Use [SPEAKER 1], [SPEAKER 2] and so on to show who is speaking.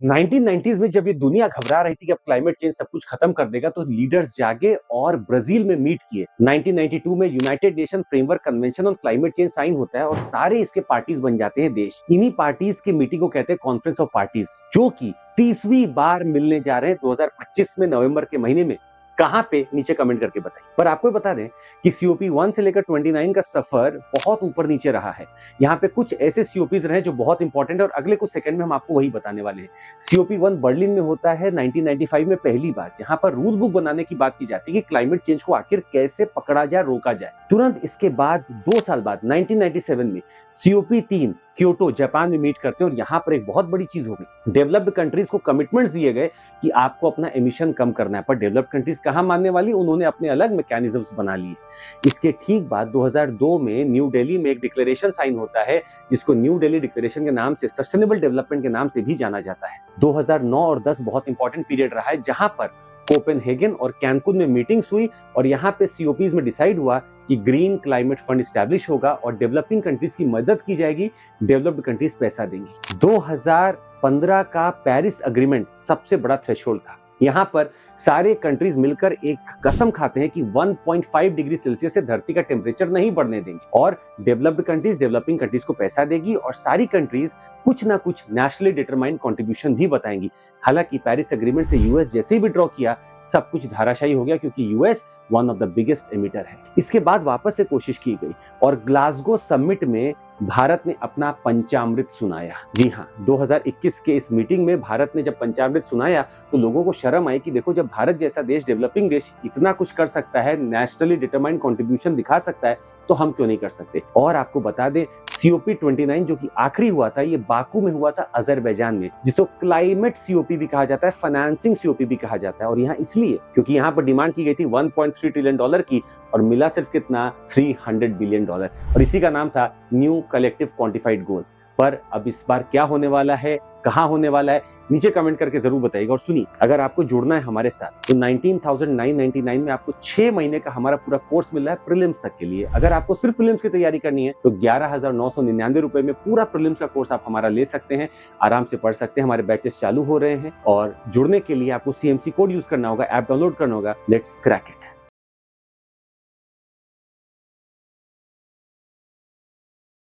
[SPEAKER 1] 1990s में जब ये दुनिया घबरा रही थी कि अब क्लाइमेट चेंज सब कुछ खत्म कर देगा, तो लीडर्स जागे और ब्राजील में मीट किए। 1992 में United Nation Framework Convention on Climate Change sign होता है और सारे इसके पार्टीज बन जाते हैं देश। इन्हीं पार्टीज की मीटिंग को कहते हैं कॉन्फ्रेंस ऑफ पार्टीज, जो कि 30वीं बार मिलने जा रहे हैं 2025 में नवंबर के महीने में। कहां पे, नीचे कमेंट करके बताइए। पर आपको बता दें कि सीओपी 1 से लेकर 29 का सफर बहुत ऊपर नीचे रहा है। यहाँ पे कुछ ऐसे सीओपीज रहे जो बहुत इंपॉर्टेंट है और अगले कुछ सेकंड में हम आपको वही बताने वाले हैं। सीओपी 1 बर्लिन में होता है 1995 में पहली बार, जहां पर रूल बुक बनाने की बात की जाती है कि क्लाइमेट चेंज को आखिर कैसे पकड़ा जाए, रोका जाए। तुरंत इसके बाद 2 साल बाद 1997 में सीओपी 3 क्योटो जापान में मीट करते हैं और यहाँ पर एक बहुत बड़ी चीज हो गई। डेवलप्ड कंट्रीज को कमिटमेंट्स दिए गए कि आपको अपना एमिशन कम करना है, पर डेवलप्ड कंट्रीज कहां मानने वाली, उन्होंने अपने अलग मैकेनिज्म्स बना लिए। इसके ठीक बाद 2002 में न्यू दिल्ली में एक डिक्लेरेशन साइन होता है, जिसको न्यू दिल्ली डिक्लेरेशन के नाम से, सस्टेनेबल डेवलपमेंट के नाम से भी जाना जाता है। 2009 और 10 बहुत इंपॉर्टेंट पीरियड रहा है, जहां पर कोपेनहेगन और कैनकुन में मीटिंग्स हुई और यहाँ पे सीओपीज में डिसाइड हुआ कि ग्रीन क्लाइमेट फंड स्टैब्लिश होगा और डेवलपिंग कंट्रीज की मदद की जाएगी, डेवलप्ड कंट्रीज पैसा देंगी। 2015 का पेरिस अग्रीमेंट सबसे बड़ा थ्रेशोल्ड था। यहाँ पर सारे कंट्रीज मिलकर एक कसम खाते हैं कि 1.5 डिग्री सेल्सियस से धरती का टेम्परेचर नहीं बढ़ने देंगे और डेवलप्ड कंट्रीज डेवलपिंग कंट्रीज को पैसा देगी और सारी कंट्रीज कुछ ना कुछ नेशनली डिटरमाइंड कंट्रीब्यूशन भी बताएंगी। हालांकि पेरिस एग्रीमेंट से यूएस जैसे ही विड्रॉ किया, सब कुछ धाराशायी हो गया, क्योंकि US one of the biggest emitter है। इसके बाद वापस से कोशिश की गई और ग्लासगो समिट में भारत ने अपना पंचामृत सुनाया। जी हाँ, 2021 के इस मीटिंग में भारत ने जब पंचामृत सुनाया तो लोगों को शर्म आई कि देखो, जब भारत जैसा देश, डेवलपिंग देश, इतना कुछ कर सकता है, नेशनली डिटरमाइंड कंट्रीब्यूशन दिखा सकता है, तो हम क्यों नहीं कर सकते। और आपको बता दें, सीओपी 29 जो कि आखिरी हुआ था, ये बाकू में हुआ था, अजरबैजान में, जिसको क्लाइमेट सीओपी भी कहा जाता है, फाइनेंसिंग सीओपी भी कहा जाता है। और यहाँ इसलिए क्योंकि यहाँ पर डिमांड की गई थी 1.3 ट्रिलियन डॉलर की और मिला सिर्फ कितना, 300 बिलियन डॉलर, और इसी का नाम था न्यू कलेक्टिव क्वांटिफाइड गोल। पर अब इस बार क्या होने वाला है, कहां होने वाला है, नीचे कमेंट करके जरूर बताइएगा। और सुनिए, अगर आपको जुड़ना है हमारे साथ तो 19,999 में आपको 6 महीने का हमारा पूरा कोर्स मिल रहा है प्रीलिम्स तक के लिए। अगर आपको सिर्फ प्रीलिम्स की तैयारी करनी है तो 11,999 रुपए में पूरा प्रीलिम्स का कोर्स आप हमारा ले सकते हैं, आराम से पढ़ सकते हैं। हमारे बैचेस चालू हो रहे हैं और जुड़ने के लिए आपको सीएमसी कोड यूज करना होगा, ऐप डाउनलोड करना होगा। Let's crack it.